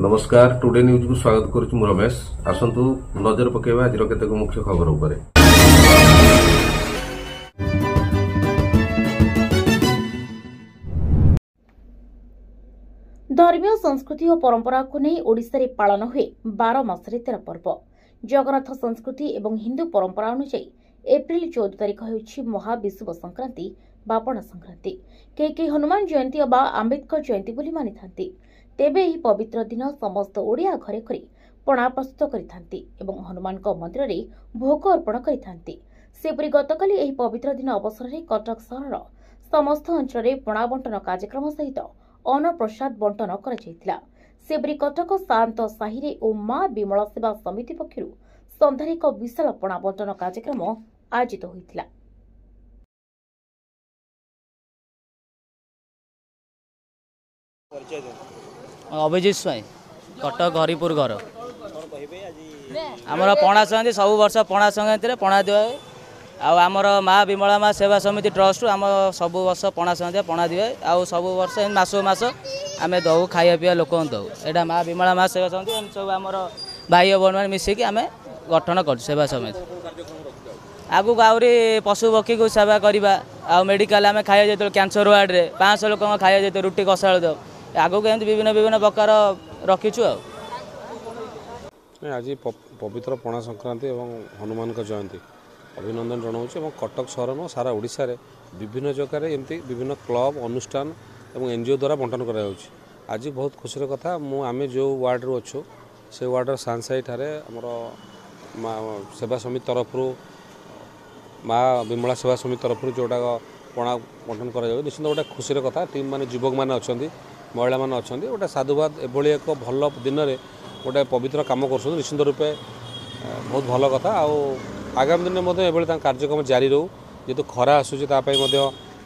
नमस्कार today news को स्वागत करुछु मु रमेश आसंतु नजर पकेबा आज केतेक मुख्य खबर उपरे। धर्मीय संस्कृति और परंपरा को नहीं ओडिशा रे पालन हुए 12 मासरे 13 पर्व। जगन्नाथ संस्कृति एवं हिंदू परंपरा अनुसार एप्रिल 14 तारिख होछि महाविषुव संक्रांति बा पणा संक्रांति। कई हनुमान जयंती अबा आंबेडकर जयंती बोली मानि थांती। तेबे ही पवित्र दिन समस्त ओडिया घरे घरे पणा प्रस्तुत करिथांती एवं हनुमान मंदिर रे भोग अर्पण करिथांती। सेपरि गतकाली एही पवित्र दिन अवसर रे कटक सहर समस्त अंचल रे पणा बंटन कार्यक्रम सहित अन्न प्रसाद बंटन करा जायतिला। सेपरि कटक शांत साहि रे ओ मां विमला सेवा समिति पक्षरु संध्यारे एक विशाल पणा बंटन कार्यक्रम आयोजित होइतिला। अभिजित स्वाई कटक हरिपुर घर आमर पणा संक्रांति सब वर्ष पणा संक्रांति पणा दिए आमर माँ विमला माँ सेवा समिति ट्रस्ट आम सब वर्ष पणा संक्रांति पणा दिए आउ सब वर्ष मासो मास आम दौ खाया पीवा लोक दौ यहाँ माँ विमला माँ सेवा समिति सब आमर भाई बहन मैंने मिसिकी आम गठन कर सेवा समिति आगू आहरी पशु पक्षी को सेवा करवा आ मेडिकल आम खाया जाते कैंसर वार्ड में 500 लोक खाया जाते रुटी कषाल दौ आगू एमती विभिन्न विभिन्न प्रकार रखीचु। आज पवित्र पणा संक्रांति और हनुमान जयंती अभिनंदन जनाऊँ कटक सहर न सारा ओडिशा रे विभिन्न जगह एमती विभिन्न क्लब अनुष्ठान और एनजीओ द्वारा बंटन कर आज बहुत खुशी कथा आम जो वार्ड रू अच्छु से वार्डर सांसाई ठारे आमर सेवा समिति तरफ माँ विमला सेवा समिति तरफ जोटा पणा बंटन कर निश्चित गोटे खुशी कथा टीम माने युवक मैंने अच्छा महिला मैंने अच्छा गोटे साधुवाद एभली एक भल दिन में गोटे पवित्र कम कर निश्चित रूपे बहुत भल कथा आगामी दिन में कार्यक्रम जारी रो जेहेतु खरा आसूतापाई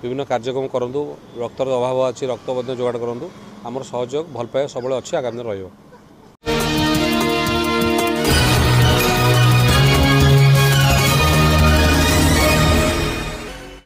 विभिन्न कार्यक्रम करूँ रक्तर अभाव अच्छी रक्त जोगाड़ करूँ आमर सहयोग भल पाए सब अच्छी आगामी दिन रही।